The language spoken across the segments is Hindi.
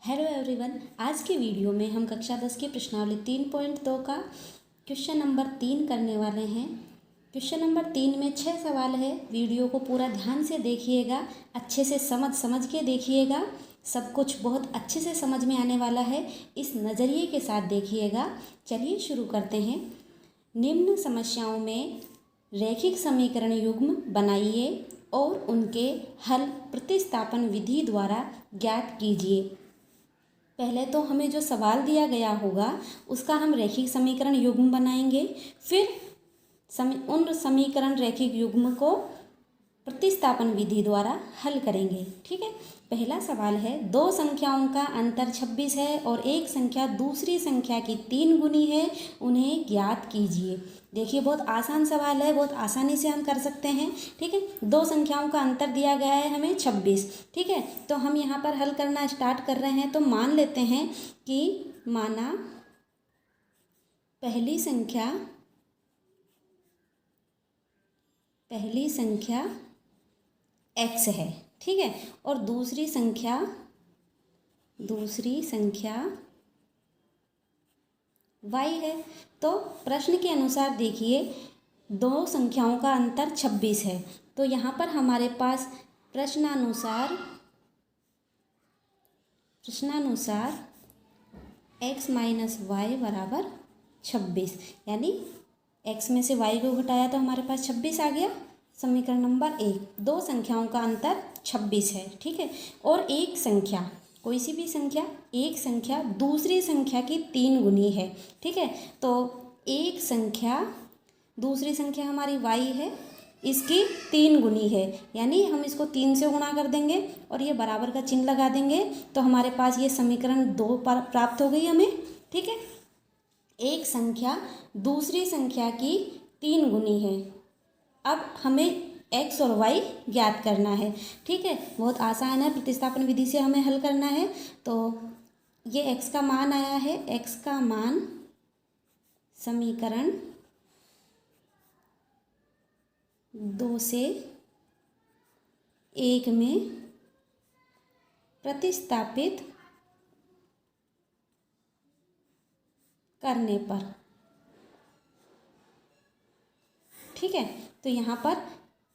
हेलो एवरीवन, आज की वीडियो में हम कक्षा 10 की प्रश्नावली 3.2 का क्वेश्चन नंबर 3 करने वाले हैं। क्वेश्चन नंबर 3 में 6 सवाल है। वीडियो को पूरा ध्यान से देखिएगा, अच्छे से समझ के देखिएगा। सब कुछ बहुत अच्छे से समझ में आने वाला है, इस नज़रिए के साथ देखिएगा। चलिए शुरू करते हैं। निम्न समस्याओं में रैखिक समीकरण युग्म बनाइए और उनके हल प्रतिस्थापन विधि द्वारा ज्ञात कीजिए। पहले तो हमें जो सवाल दिया गया होगा उसका हम रैखिक समीकरण युग्म बनाएंगे, फिर उन समीकरण रैखिक युग्म को प्रतिस्थापन विधि द्वारा हल करेंगे। ठीक है। पहला सवाल है, दो संख्याओं का अंतर 26 है और एक संख्या दूसरी संख्या की 3 गुनी है, उन्हें ज्ञात कीजिए। देखिए, बहुत आसान सवाल है, बहुत आसानी से हम कर सकते हैं। ठीक है। दो संख्याओं का अंतर दिया गया है हमें 26। ठीक है, तो हम यहाँ पर हल करना स्टार्ट कर रहे हैं। तो मान लेते हैं कि माना पहली संख्या x है। ठीक है, और दूसरी संख्या y है। तो प्रश्न के अनुसार देखिए, दो संख्याओं का अंतर 26 है। तो यहाँ पर हमारे पास प्रश्नानुसार x माइनस वाई बराबर 26, यानी x में से y को घटाया तो हमारे पास 26 आ गया। समीकरण नंबर 1, दो संख्याओं का अंतर 26 है। ठीक है, और एक संख्या, कोई सी भी संख्या, एक संख्या दूसरी संख्या की 3 गुनी है। ठीक है, तो एक संख्या दूसरी संख्या हमारी y है, इसकी 3 गुनी है, यानी हम इसको 3 से गुणा कर देंगे और ये बराबर का चिन्ह लगा देंगे। तो हमारे पास ये समीकरण 2 प्राप्त हो गई हमें। ठीक है, एक संख्या दूसरी संख्या की 3 गुनी है। अब हमें x और y ज्ञात करना है। ठीक है, बहुत आसान है, प्रतिस्थापन विधि से हमें हल करना है। तो ये x का मान आया है, x का मान समीकरण 2 से 1 में प्रतिस्थापित करने पर। ठीक है, तो यहाँ पर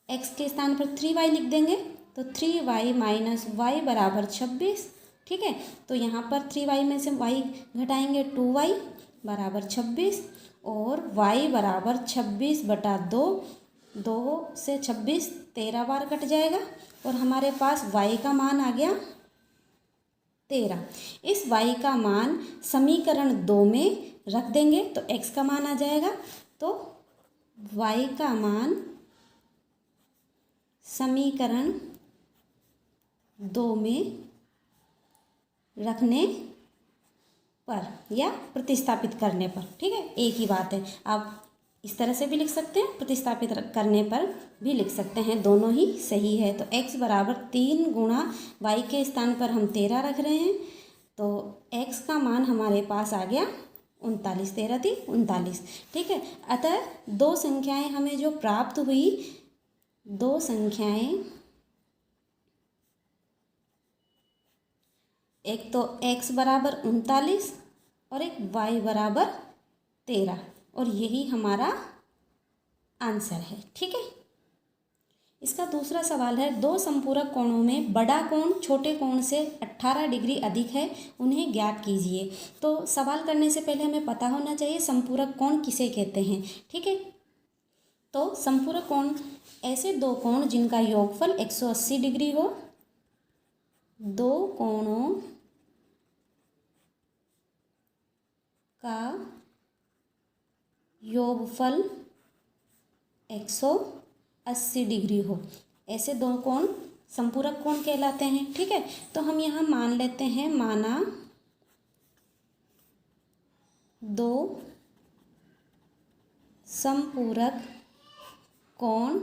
x के स्थान पर 3y लिख देंगे, तो 3y माइनस वाई बराबर 26। ठीक है, तो यहाँ पर 3y में से y घटाएंगे 2y बराबर 26, और y बराबर 26/2, 2 से 26 13 बार कट जाएगा और हमारे पास y का मान आ गया 13। इस y का मान समीकरण 2 में रख देंगे तो x का मान आ जाएगा। तो y का मान समीकरण 2 में रखने पर या प्रतिस्थापित करने पर, ठीक है, एक ही बात है। आप इस तरह से भी लिख सकते हैं, प्रतिस्थापित करने पर भी लिख सकते हैं, दोनों ही सही है। तो x बराबर 3 गुणा y के स्थान पर हम 13 रख रहे हैं, तो x का मान हमारे पास आ गया 39, 13 थी 39। ठीक है, अतः दो संख्याएं हमें जो प्राप्त हुई, दो संख्याएं, एक तो x बराबर 39 और एक y बराबर 13, और यही हमारा आंसर है। ठीक है, इसका दूसरा सवाल है, दो संपूरक कोणों में बड़ा कोण छोटे कोण से 18 डिग्री अधिक है, उन्हें ज्ञात कीजिए। तो सवाल करने से पहले हमें पता होना चाहिए संपूरक कोण किसे कहते हैं। ठीक है, तो संपूरक कोण ऐसे दो कोण जिनका योगफल 180 डिग्री हो। दो कोणों का योगफल 180 डिग्री हो, ऐसे दो कोण संपूरक कोण कहलाते हैं। ठीक है, तो हम यहाँ मान लेते हैं, माना दो संपूरक कोण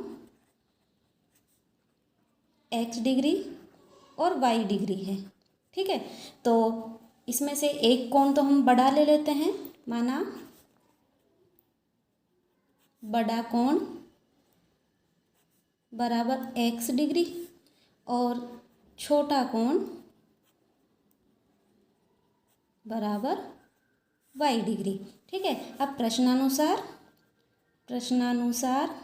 x डिग्री और y डिग्री है। ठीक है, तो इसमें से एक कोण तो हम बड़ा ले लेते हैं, माना बड़ा कोण बराबर x डिग्री और छोटा कोण बराबर y डिग्री। ठीक है, अब प्रश्नानुसार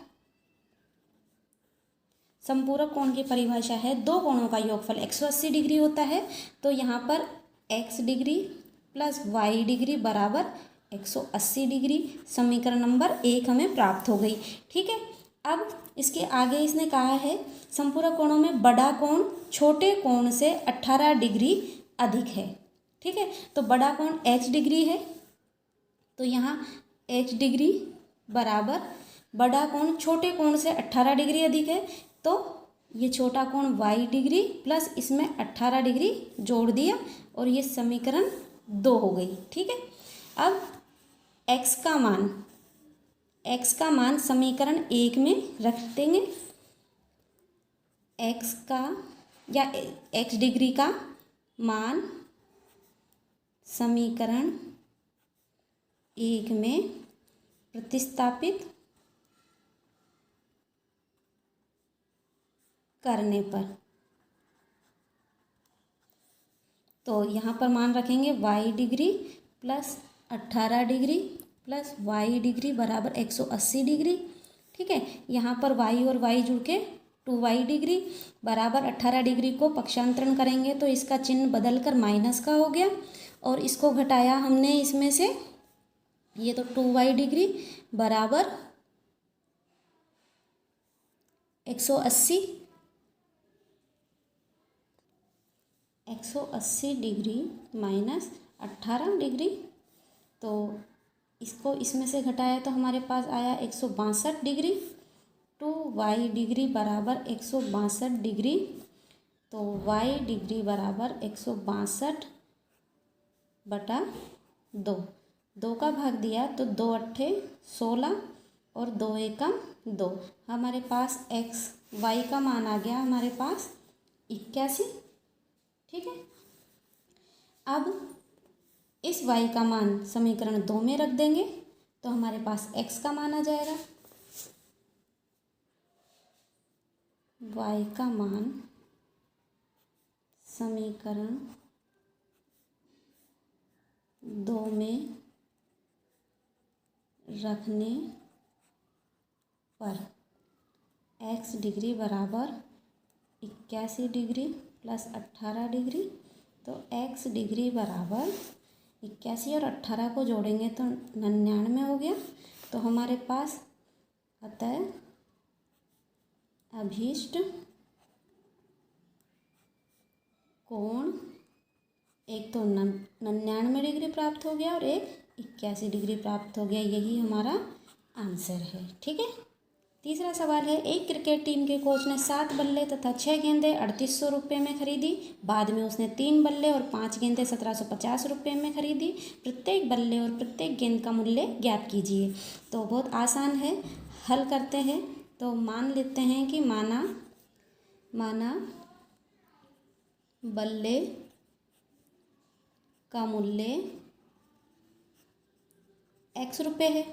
संपूरक कोण की परिभाषा है, दो कोणों का योगफल 180 डिग्री होता है। तो यहाँ पर x degree plus y degree बराबर 180 डिग्री। समीकरण नंबर 1 हमें प्राप्त हो गई। ठीक है, अब इसके आगे इसने कहा है संपूरक कोणों में बड़ा कोण छोटे कोण से 18 डिग्री अधिक है। ठीक है, तो बड़ा कोण h डिग्री है, तो यहाँ h डिग्री बराबर बड़ा कोण छोटे कोण से 18 डिग्री अधिक है, तो ये छोटा कोण y डिग्री प्लस इसमें 18 डिग्री जोड़ दिया और ये समीकरण 2 हो गई। ठीक है, अब x का मान समीकरण 1 में रख देंगे। x का या x डिग्री का मान समीकरण 1 में प्रतिस्थापित करने पर, तो यहाँ पर मान रखेंगे y degree plus 18 degree plus y degree बराबर 180 डिग्री। ठीक है, यहाँ पर y और y जुड़ के 2y डिग्री बराबर 18 डिग्री को पक्षांतरण करेंगे तो इसका चिन्ह बदल कर माइनस का हो गया और इसको घटाया हमने इसमें से, ये तो 2y डिग्री बराबर 180 डिग्री माइनस 18 डिग्री, तो इसको इसमें से घटाया तो हमारे पास आया 162 डिग्री। 2y डिग्री बराबर 162 डिग्री, तो y डिग्री बराबर 162 बटा 2, 2 का भाग दिया तो 2 अट्ठे 16 और 2 एकम 2, हमारे पास y का मान आ गया हमारे पास 81। ठीक है, अब इस y का मान समीकरण 2 में रख देंगे तो हमारे पास x का मान आ जाएगा। y का मान समीकरण 2 में रखने पर x डिग्री बराबर 81 डिग्री प्लस 18 डिग्री, तो x डिग्री बराबर 81 और 18 को जोड़ेंगे तो 99 हो गया। तो हमारे पास अतः अभीष्ट कोण एक तो 99 डिग्री प्राप्त हो गया और एक 81 डिग्री प्राप्त हो गया, यही हमारा आंसर है। ठीक है, तीसरा सवाल है, एक क्रिकेट टीम के कोच ने 7 बल्ले तथा 6 गेंदें 3800 रुपये में खरीदी। बाद में उसने 3 बल्ले और 5 गेंदें 1750 रुपये में खरीदी। प्रत्येक बल्ले और प्रत्येक गेंद का मूल्य ज्ञात कीजिए। तो बहुत आसान है, हल करते हैं। तो मान लेते हैं कि माना बल्ले का मूल्य x रुपये है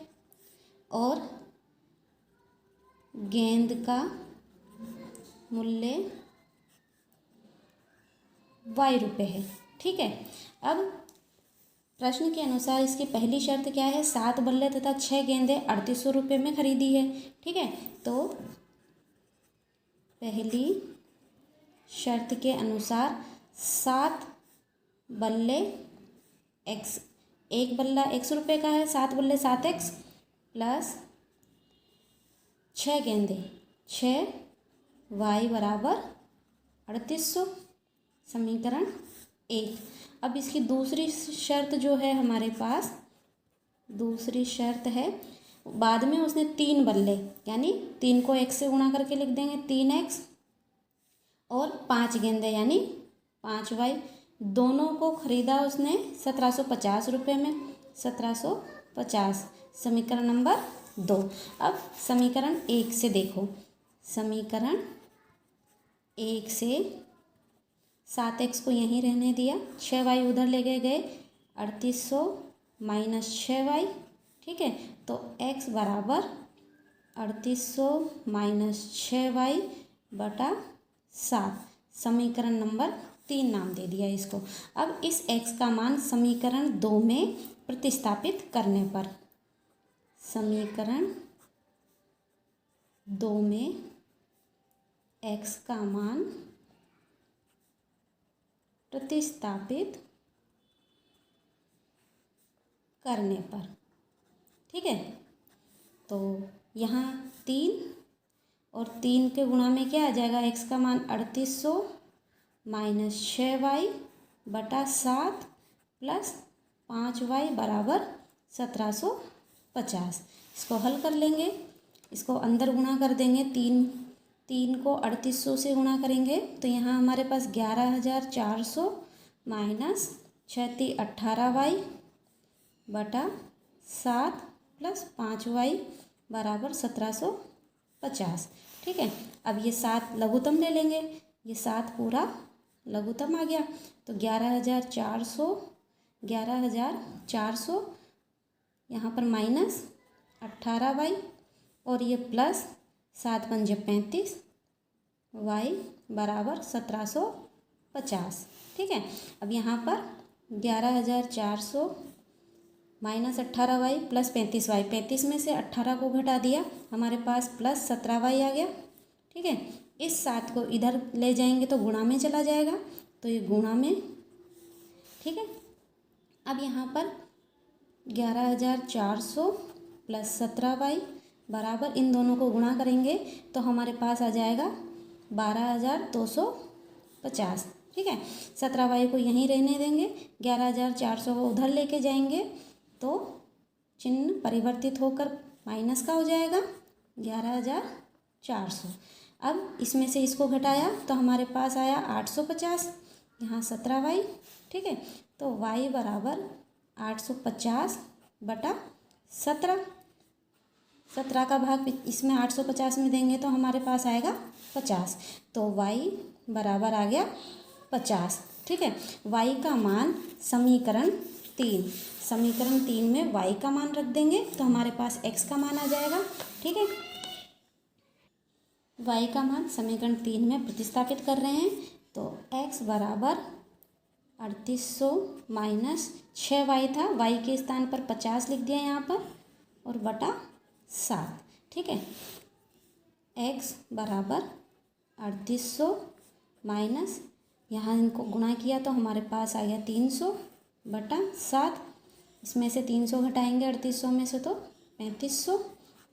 और गेंद का मूल्य y रुपये है। ठीक है, अब प्रश्न के अनुसार इसकी पहली शर्त क्या है, 7 बल्ले तथा 6 गेंदें 3800 रुपये में खरीदी है। ठीक है, तो पहली शर्त के अनुसार 7 बल्ले x, एक बल्ला x रुपये का है, 7 बल्ले 7x प्लस 6 गेंदें 6y बराबर 3800, समीकरण 1। अब इसकी दूसरी शर्त जो है हमारे पास, दूसरी शर्त है, बाद में उसने 3 बल्ले यानी 3 को x से गुणा करके लिख देंगे 3x और 5 गेंदें यानी 5y, दोनों को खरीदा उसने 1750 रुपये में, 1750, समीकरण नंबर 2। अब समीकरण 1 से देखो, समीकरण 1 से 7x को यहीं रहने दिया, 6y उधर ले गए 3800 माइनस 6y। ठीक है, तो x बराबर 3800 माइनस 6y बटा 7, समीकरण नंबर 3 नाम दे दिया इसको। अब इस x का मान समीकरण 2 में प्रतिस्थापित करने पर, समीकरण 2 में x का मान प्रतिस्थापित करने पर, ठीक है। तो यहाँ 3 और 3 के गुणा में क्या आ जाएगा, x का मान 3800 माइनस 6y बटा 7 प्लस 5y बराबर 1750। इसको हल कर लेंगे, इसको अंदर गुणा कर देंगे, 3 को 3800 से गुणा करेंगे तो यहाँ हमारे पास 11400 माइनस 6 18y बटा 7 प्लस 5y बराबर 1750, ठीक है। अब ये 7 लघुत्तम ले लेंगे, ये 7 पूरा लघुत्तम आ गया तो 11400 यहाँ पर माइनस 18y और ये प्लस 7 पंजे 35 y बराबर 1750, ठीक है। अब यहाँ पर 11400 माइनस 18y प्लस 35y, 35 में से 18 को घटा दिया, हमारे पास प्लस 17y आ गया, ठीक है। इस 7 को इधर ले जाएंगे तो गुणा में चला जाएगा, तो ये गुणा में, ठीक है। अब यहाँ पर 11400 प्लस 17y बराबर, इन दोनों को गुणा करेंगे तो हमारे पास आ जाएगा 12250, ठीक है। 17y को यहीं रहने देंगे, 11400 को उधर लेके जाएंगे तो चिन्ह परिवर्तित होकर माइनस का हो जाएगा 11400। अब इसमें से इसको घटाया तो हमारे पास आया 850, यहाँ 17y, ठीक है। तो y बराबर 850 बटा 17 का भाग इसमें 850 में देंगे तो हमारे पास आएगा 50, तो y बराबर आ गया 50, ठीक है। y का मान समीकरण 3 में y का मान रख देंगे तो हमारे पास x का मान आ जाएगा, ठीक है। y का मान समीकरण 3 में प्रतिस्थापित कर रहे हैं तो x बराबर 3800 माइनस 6y था, y के स्थान पर 50 लिख दिया यहाँ पर और बटा 7, ठीक है। x बराबर 3800 माइनस, यहाँ इनको गुणा किया तो हमारे पास आ गया 300 बटा 7, इसमें से 300 घटाएंगे 3800 में से तो 3500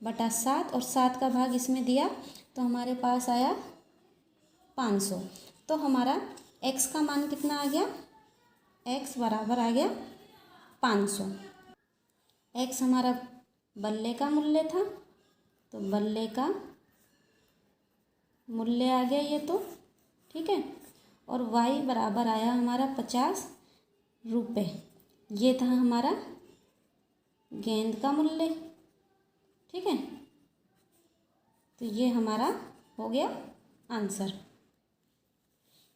बटा 7 और 7 का भाग इसमें दिया तो हमारे पास आया 500। तो हमारा x का मान कितना आ गया, x बराबर आ गया 500। x हमारा बल्ले का मूल्य था तो बल्ले का मूल्य आ गया ये तो, ठीक है। और y बराबर आया हमारा 50 रुपये, ये था हमारा गेंद का मूल्य, ठीक है। तो ये हमारा हो गया आंसर।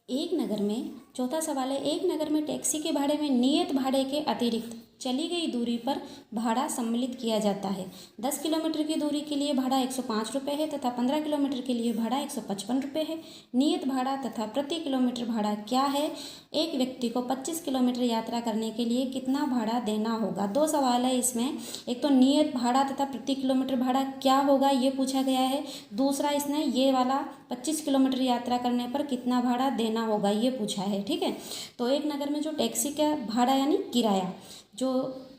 एक नगर में, चौथा सवाल है, एक नगर में टैक्सी के भाड़े में नियत भाड़े के अतिरिक्त चली गई दूरी पर भाड़ा सम्मिलित किया जाता है। 10 किलोमीटर की दूरी के लिए भाड़ा 105 रुपये है तथा 15 किलोमीटर के लिए भाड़ा 155 रुपये है। नियत भाड़ा तथा प्रति किलोमीटर भाड़ा क्या है? एक व्यक्ति को 25 किलोमीटर यात्रा करने के लिए कितना भाड़ा देना होगा? दो सवाल है इसमें, एक तो नियत भाड़ा तथा प्रति किलोमीटर भाड़ा क्या होगा ये पूछा गया है, दूसरा इसने ये वाला 25 किलोमीटर यात्रा करने पर कितना भाड़ा देना होगा ये पूछा है, ठीक है। तो एक नगर में जो टैक्सी का भाड़ा यानी किराया जो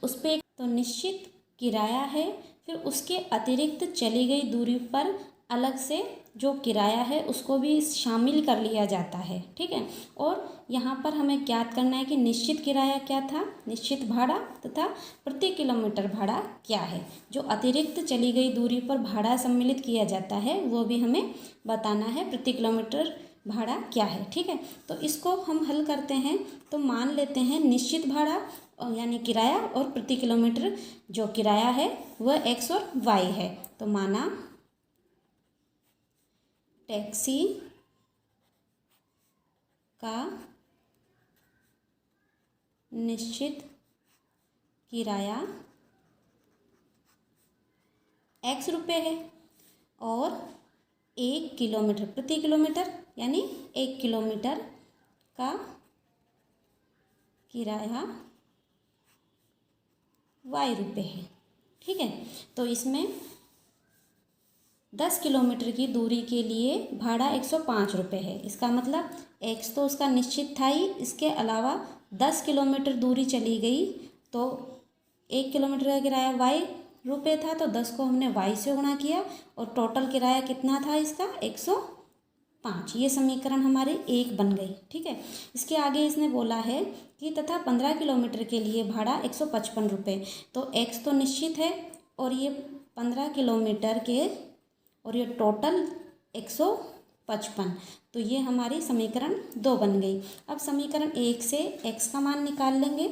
उस पर तो निश्चित किराया है, फिर उसके अतिरिक्त चली गई दूरी पर अलग से जो किराया है उसको भी शामिल कर लिया जाता है, ठीक है। और यहाँ पर हमें ज्ञात करना है कि निश्चित किराया क्या था, निश्चित भाड़ा तथा प्रति किलोमीटर भाड़ा क्या है। जो अतिरिक्त चली गई दूरी पर भाड़ा सम्मिलित किया जाता है वो भी हमें बताना है, प्रति किलोमीटर भाड़ा क्या है, ठीक है। तो इसको हम हल करते हैं तो मान लेते हैं निश्चित भाड़ा यानी किराया और प्रति किलोमीटर जो किराया है वह x और y है। तो माना टैक्सी का निश्चित किराया x रुपये है और 1 किलोमीटर प्रति किलोमीटर यानी 1 किलोमीटर का किराया y रुपये है। ठीक है, तो इसमें 10 किलोमीटर की दूरी के लिए भाड़ा 105 रुपये है। इसका मतलब x तो उसका निश्चित था ही, इसके अलावा 10 किलोमीटर दूरी चली गई तो 1 किलोमीटर का किराया y रुपये था, तो 10 को हमने y से गुणा किया और टोटल किराया कितना था इसका 105। ये समीकरण हमारी 1 बन गई। ठीक है, इसके आगे इसने बोला है कि तथा 15 किलोमीटर के लिए भाड़ा 155 रुपये। तो x तो निश्चित है और ये 15 किलोमीटर के और ये टोटल 155, तो ये हमारी समीकरण 2 बन गई। अब समीकरण 1 से x का मान निकाल लेंगे।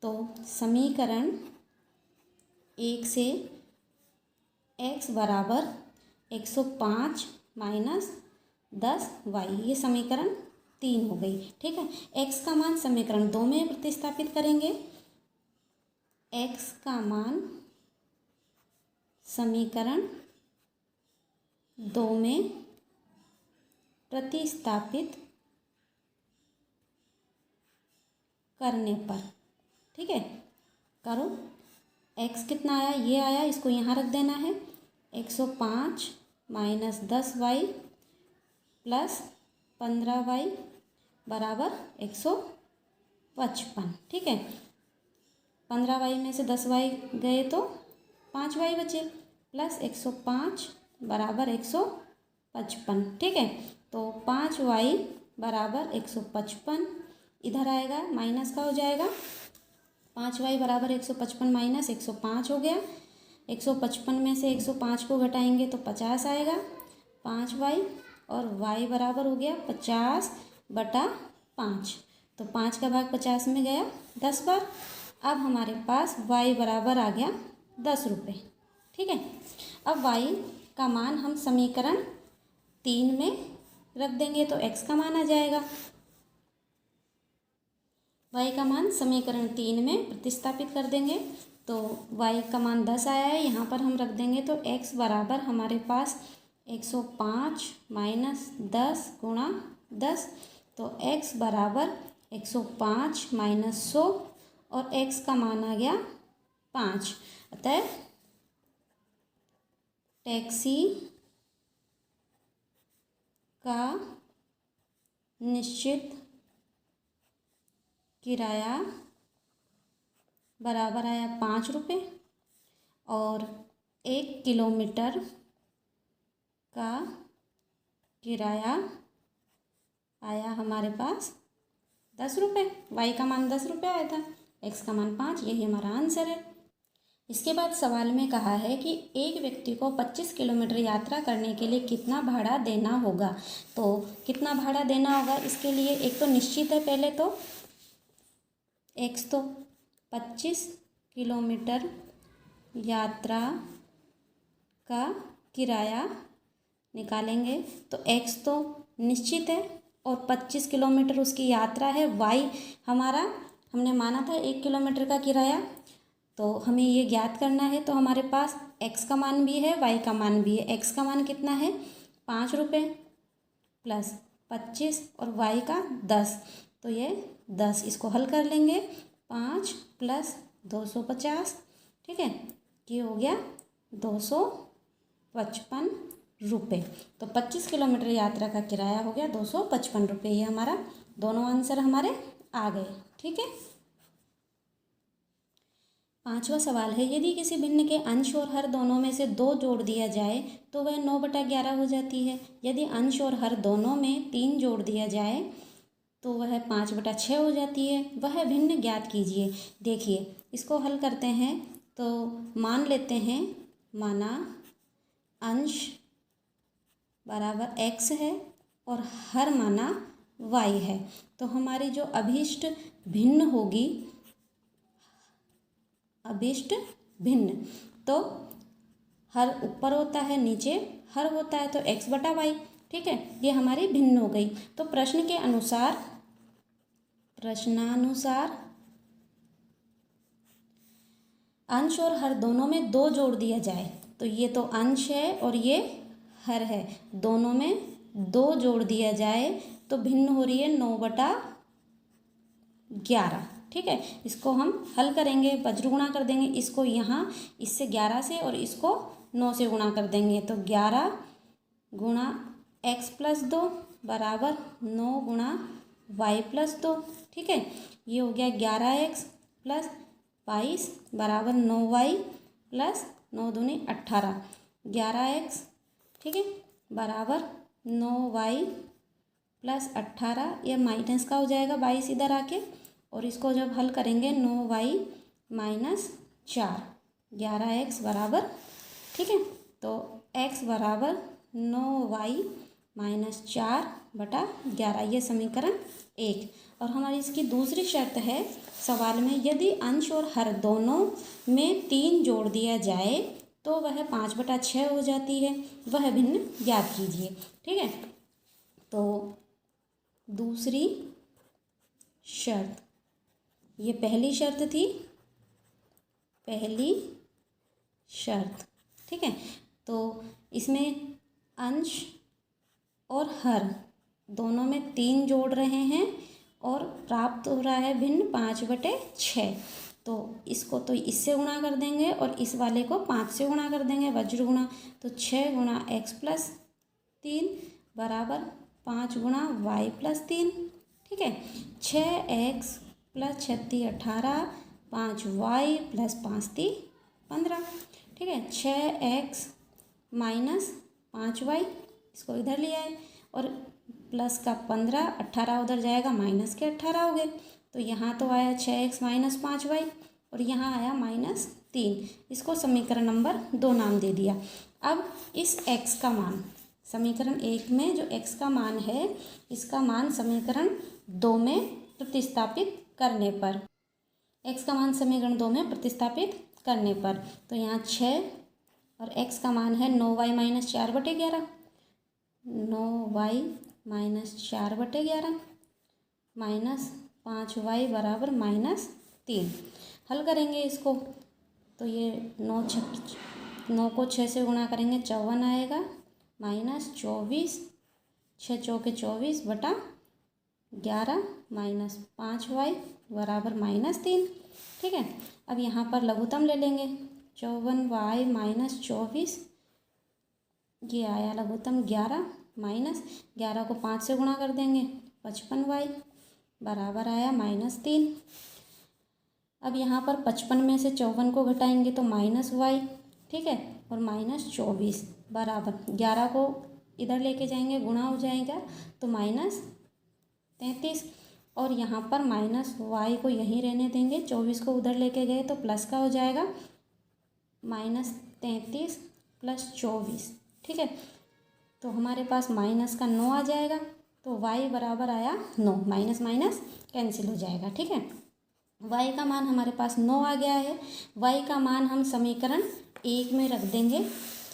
तो समीकरण 1 से x बराबर 105 माइनस 10y, ये समीकरण 3 हो गई। ठीक है, x का मान समीकरण 2 में प्रतिस्थापित करेंगे। x का मान समीकरण 2 में प्रतिस्थापित करने पर, ठीक है, करो। x कितना आया, ये आया, इसको यहाँ रख देना है। 105 माइनस 10y प्लस 15y बराबर 155। ठीक है, 15y में से 10y गए तो 5y बचे, प्लस 105 बराबर 155। ठीक है, तो 5y बराबर 155 इधर आएगा, माइनस का हो जाएगा। 5y बराबर 155 माइनस 105 हो गया। 155 में से 105 को घटाएंगे तो 50 आएगा। 5y और y बराबर हो गया 50/5। तो 5 का भाग 50 में गया 10 बार। अब हमारे पास y बराबर आ गया 10 रुपये। ठीक है, अब y का मान हम समीकरण 3 में रख देंगे तो x का मान आ जाएगा। y का मान समीकरण 3 में प्रतिस्थापित कर देंगे तो y का मान 10 आया है, यहाँ पर हम रख देंगे तो x बराबर हमारे पास 105 माइनस 10 गुणा 10, तो x बराबर 105 माइनस 100 और x का मान आ गया 5। अतः टैक्सी का निश्चित किराया बराबर आया 5 रुपये और 1 किलोमीटर का किराया आया हमारे पास 10 रुपये। y का मान 10 रुपये आया था, x का मान 5, यही हमारा आंसर है। इसके बाद सवाल में कहा है कि एक व्यक्ति को 25 किलोमीटर यात्रा करने के लिए कितना भाड़ा देना होगा। तो कितना भाड़ा देना होगा, इसके लिए एक तो निश्चित है, पहले तो x तो 25 किलोमीटर यात्रा का किराया निकालेंगे तो x तो निश्चित है और 25 किलोमीटर उसकी यात्रा है। y हमारा हमने माना था 1 किलोमीटर का किराया, तो हमें ये ज्ञात करना है। तो हमारे पास x का मान भी है, y का मान भी है। x का मान कितना है 5 रुपये प्लस 25 और y का 10, तो ये 10, इसको हल कर लेंगे। 5 प्लस 250, ठीक है, ये हो गया 255 रुपये। तो 25 किलोमीटर यात्रा का किराया हो गया 255 रुपये। ये हमारा दोनों आंसर हमारे आ गए। ठीक है, पांचवा सवाल है, यदि किसी भिन्न के अंश और हर दोनों में से 2 जोड़ दिया जाए तो वह 9/11 हो जाती है। यदि अंश और हर दोनों में 3 जोड़ दिया जाए तो वह 5/6 हो जाती है। वह भिन्न ज्ञात कीजिए। देखिए, इसको हल करते हैं तो मान लेते हैं, माना अंश बराबर x है और हर माना y है, तो हमारी जो अभीष्ट भिन्न होगी, अभीष्ट भिन्न, तो हर ऊपर होता है, नीचे हर होता है, तो x/y। ठीक है, ये हमारी भिन्न हो गई। तो प्रश्नानुसार अंश और हर दोनों में 2 जोड़ दिया जाए, तो ये तो अंश है और ये हर है, दोनों में 2 जोड़ दिया जाए तो भिन्न हो रही है 9/11। 11। ठीक है, इसको हम हल करेंगे, वज्र गुणा कर देंगे इसको यहाँ, इससे 11 से, और इसको 9 से गुणा कर देंगे। तो 11 गुणा x प्लस 2 बराबर 9 गुणा y प्लस 2। ठीक है, ये हो गया 11x प्लस 22 बराबर 9y प्लस 9 दूनी 18। 11x, ठीक है, बराबर 9y प्लस 18, यह माइनस का हो जाएगा 22 इधर आके, और इसको जब हल करेंगे 9y माइनस 4, 11x बराबर, ठीक है, तो x बराबर 9y माइनस 4/11, ये समीकरण 1। और हमारी इसकी दूसरी शर्त है सवाल में, यदि अंश और हर दोनों में 3 जोड़ दिया जाए तो वह 5/6 हो जाती है, वह भिन्न ज्ञात कीजिए। ठीक है, तो दूसरी शर्त, ये पहली शर्त थी, पहली शर्त। ठीक है, तो इसमें अंश और हर दोनों में 3 जोड़ रहे हैं और प्राप्त हो रहा है भिन्न 5/6। तो इसको तो इससे गुणा कर देंगे और इस वाले को 5 से गुणा कर देंगे, वज्र गुणा। तो 6 गुणा x प्लस 3 बराबर 5 गुणा y प्लस 3। ठीक है, 6x प्लस 36 18, 5y प्लस 5 3 15। ठीक है, 6x माइनस 5y, इसको इधर लिया है, और प्लस का 15, 18 उधर जाएगा, माइनस के 18 हो गए। तो यहाँ तो आया 6x माइनस 5y, और यहाँ आया माइनस 3। इसको समीकरण नंबर 2 नाम दे दिया। अब इस x का मान समीकरण 1 में जो x का मान है, इसका मान समीकरण 2 में प्रतिस्थापित करने पर, x का मान समीकरण 2 में प्रतिस्थापित करने पर, तो यहाँ 6 और x का मान है 9y minus 4/11, 9y minus 4/11 minus 5y बराबर माइनस 3। हल करेंगे इसको, तो ये 9 को 6 से गुणा करेंगे 54 आएगा, माइनस 24, 6 चौके 24/11 माइनस 5y बराबर माइनस 3। ठीक है, अब यहाँ पर लघुत्तम ले लेंगे, 54y माइनस 24, ये आया लघुत्तम 11, माइनस 11 को 5 से गुणा कर देंगे 55y बराबर आया माइनस 3। अब यहाँ पर 55 में से 54 को घटाएंगे तो माइनस y। ठीक है, और माइनस 24 बराबर 11 को इधर लेके जाएंगे, गुणा हो जाएगा तो माइनस 33, और यहाँ पर माइनस y को यहीं रहने देंगे, 24 को उधर लेके गए तो प्लस का हो जाएगा, माइनस 33 प्लस 24। ठीक है, तो हमारे पास माइनस का 9 आ जाएगा, तो y बराबर आया 9, माइनस माइनस कैंसिल हो जाएगा। ठीक है, y का मान हमारे पास 9 आ गया है। y का मान हम समीकरण 1 में रख देंगे,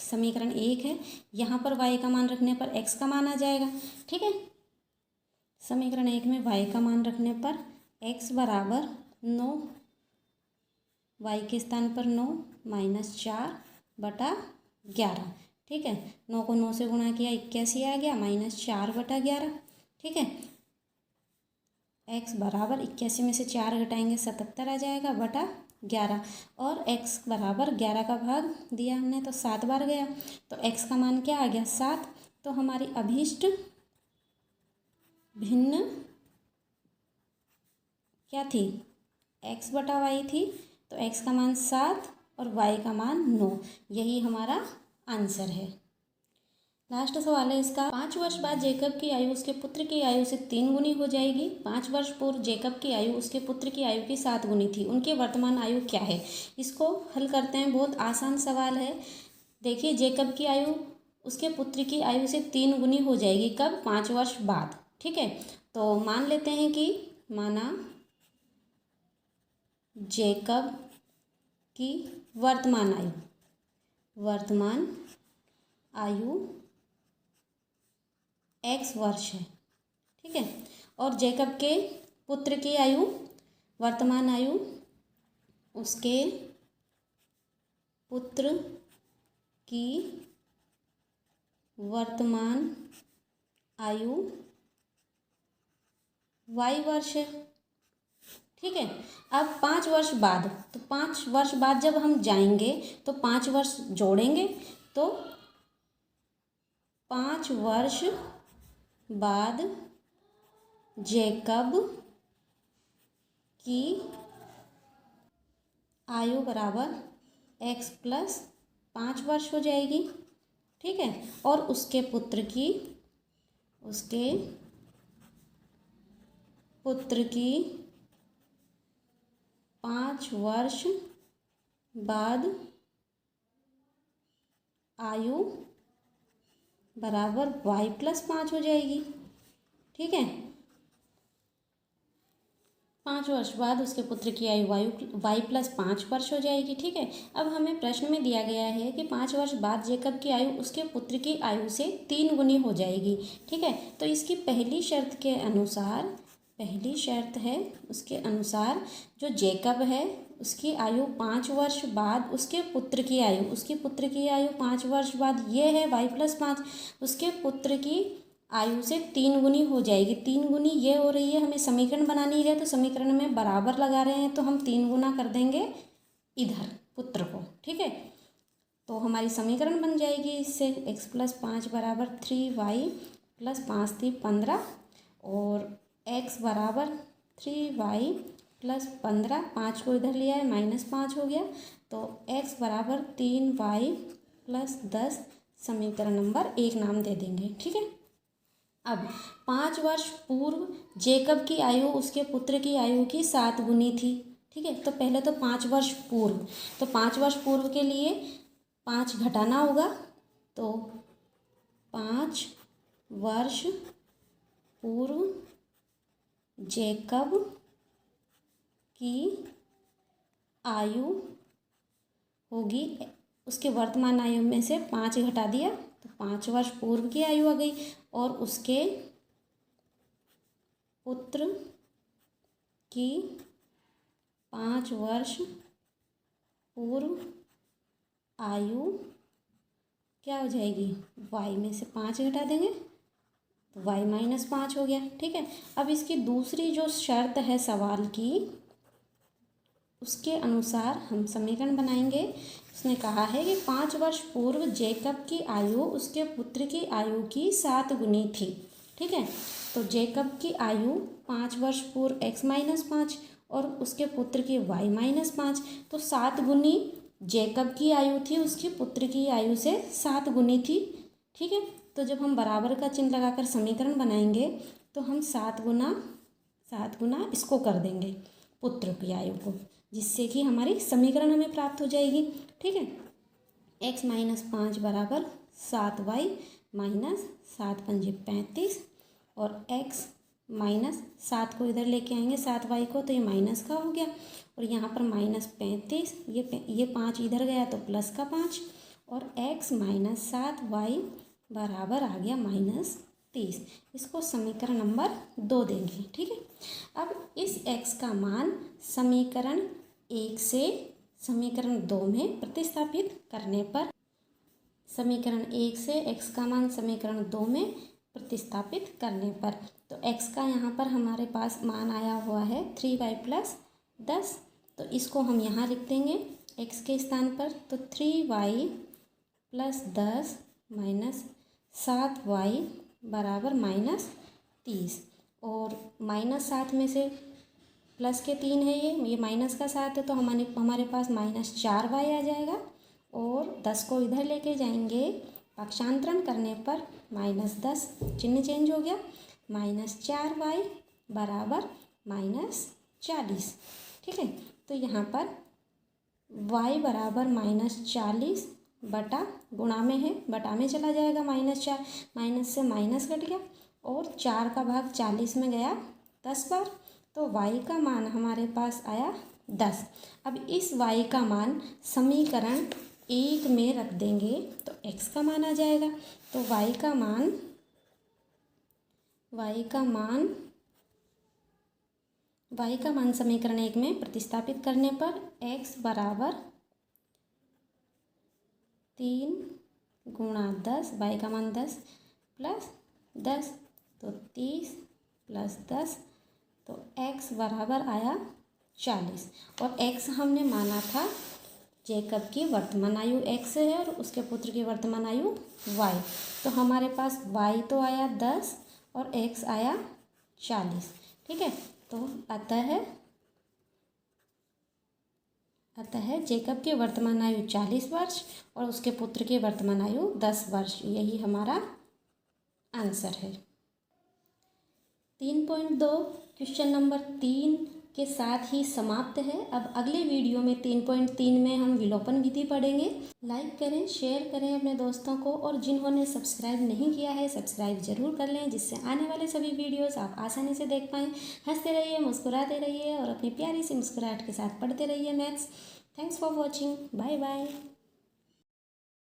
समीकरण 1 है, यहाँ पर y का मान रखने पर x का मान आ जाएगा। ठीक है, समीकरण 1 में y का मान रखने पर x बराबर 9, y के स्थान पर 9 माइनस 4/11। ठीक है, 9 को 9 से गुणा किया 81 आ गया, माइनस 4/11। ठीक है, x बराबर 81 में से 4 घटाएंगे 77 आ जाएगा बटा 11, और x बराबर 11 का भाग दिया हमने तो 7 बार गया, तो x का मान क्या आ गया 7। तो हमारी अभीष्ट भिन्न क्या थी, x/y थी, तो x का मान 7 और y का मान 9, यही हमारा आंसर है। लास्ट सवाल है इसका, 5 वर्ष बाद जेकब की आयु उसके पुत्र की आयु से 3 गुनी हो जाएगी। 5 वर्ष पूर्व जेकब की आयु उसके पुत्र की आयु की 7 गुनी थी, उनकी वर्तमान आयु क्या है। इसको हल करते हैं, बहुत आसान सवाल है। देखिए, जेकब की आयु उसके पुत्र की आयु से 3 गुनी हो जाएगी, कब, 5 वर्ष बाद। ठीक है, तो मान लेते हैं कि माना जेकब की वर्तमान आयु x वर्ष है। ठीक है, और जेकब के पुत्र की आयु, वर्तमान आयु उसके पुत्र की वर्तमान आयु y वर्ष है। ठीक है। अब 5 वर्ष बाद, तो 5 वर्ष बाद जब हम जाएंगे तो 5 वर्ष जोड़ेंगे, तो 5 वर्ष बाद जैकब की आयु बराबर x प्लस 5 वर्ष हो जाएगी। ठीक है। और उसके पुत्र की 5 वर्ष बाद आयु बराबर y प्लस 5 हो जाएगी। ठीक है। 5 वर्ष बाद उसके पुत्र की आयु y प्लस 5 वर्ष हो जाएगी। ठीक है। अब हमें प्रश्न में दिया गया है कि 5 वर्ष बाद जैकब की आयु उसके पुत्र की आयु से 3 गुनी हो जाएगी। ठीक है। तो इसकी पहली शर्त है उसके अनुसार जो जैकब है उसकी आयु 5 वर्ष बाद उसके पुत्र की आयु 5 वर्ष बाद ये है y प्लस 5, उसके पुत्र की आयु से 3 गुनी हो जाएगी। 3 गुनी ये हो रही है, हमें समीकरण बनानी है तो समीकरण में बराबर लगा रहे हैं तो हम 3 गुना कर देंगे इधर पुत्र को। ठीक है। तो हमारी समीकरण बन जाएगी इससे x प्लस 5 बराबर 3y प्लस 5 थी 15 और x बराबर 3y प्लस 15, 5 को इधर लिया है -5 हो गया, तो x बराबर 3y प्लस 10 समीकरण नंबर 1 नाम दे देंगे। ठीक है। अब 5 वर्ष पूर्व जैकब की आयु उसके पुत्र की आयु की 7 गुनी थी। ठीक है। तो पहले तो 5 वर्ष पूर्व, तो 5 वर्ष पूर्व के लिए 5 घटाना होगा, तो 5 वर्ष पूर्व जैकब की आयु होगी, उसके वर्तमान आयु में से 5 घटा दिया तो 5 वर्ष पूर्व की आयु आ गई, और उसके पुत्र की 5 वर्ष पूर्व आयु क्या हो जाएगी, y में से 5 घटा देंगे तो y माइनस 5 हो गया। ठीक है। अब इसकी दूसरी जो शर्त है सवाल की, उसके अनुसार हम समीकरण बनाएंगे। उसने कहा है कि 5 वर्ष पूर्व जैकब की आयु उसके पुत्र की आयु की 7 गुनी थी। ठीक है। तो जैकब की आयु 5 वर्ष पूर्व x माइनस 5 और उसके पुत्र की y माइनस 5, तो 7 गुनी जैकब की आयु थी, उसके पुत्र की आयु से 7 गुनी थी। ठीक है। तो जब हम बराबर का चिन्ह लगाकर समीकरण बनाएंगे तो हम 7 गुना इसको कर देंगे पुत्र की आयु को, जिससे कि हमारी समीकरण हमें प्राप्त हो जाएगी। ठीक है। x माइनस 5 बराबर 7y माइनस 7 पंजे 35 और x माइनस 7 को इधर लेके आएंगे 7y को, तो ये माइनस का हो गया और यहाँ पर -35, ये 5 इधर गया तो प्लस का 5 और x माइनस 7y बराबर आ गया -30। इसको समीकरण नंबर 2 देंगे। ठीक है। अब इस x का मान समीकरण 1 से समीकरण 2 में प्रतिस्थापित करने पर, समीकरण 1 से x का मान समीकरण 2 में प्रतिस्थापित करने पर, तो x का यहाँ पर हमारे पास मान आया हुआ है 3y प्लस 10, तो इसको हम यहाँ लिख देंगे x के स्थान पर, तो 3y प्लस 10 माइनस 7y बराबर -30 और -7 में से प्लस के 3 है, ये माइनस का 7 है तो हमारे पास -4y आ जाएगा और 10 को इधर लेके जाएंगे, पक्षांतरण करने पर -10 चिन्ह चेंज हो गया, -4y बराबर -40। ठीक है। तो यहाँ पर y बराबर -40 बटा गुणा में है, बटा में चला जाएगा -4, माइनस से माइनस कट गया और 4 का भाग 40 में गया 10 बार, तो y का मान हमारे पास आया 10। अब इस y का मान समीकरण 1 में रख देंगे तो x का मान आ जाएगा, तो y का मान समीकरण 1 में प्रतिस्थापित करने पर x बराबर 3 गुणा 10, y का मान 10 प्लस 10 तो 30 प्लस 10, तो x बराबर आया 40 और x हमने माना था जेकब की वर्तमान आयु x है और उसके पुत्र की वर्तमान आयु y। तो हमारे पास y तो आया 10 और x आया 40। ठीक है, तो अतः जेकब की वर्तमान आयु 40 वर्ष और उसके पुत्र की वर्तमान आयु 10 वर्ष, यही हमारा आंसर है। 3.2 क्वेश्चन नंबर 3 के साथ ही समाप्त है। अब अगले वीडियो में 3.3 में हम विलोपन विधि पढ़ेंगे। लाइक करें, शेयर करें अपने दोस्तों को और जिन्होंने सब्सक्राइब नहीं किया है सब्सक्राइब ज़रूर कर लें, जिससे आने वाले सभी वीडियोस आप आसानी से देख पाएँ। हंसते रहिए, मुस्कुराते रहिए और अपनी प्यारी सी मुस्कुराहट के साथ पढ़ते रहिए maths. Thanks for watching. Bye bye.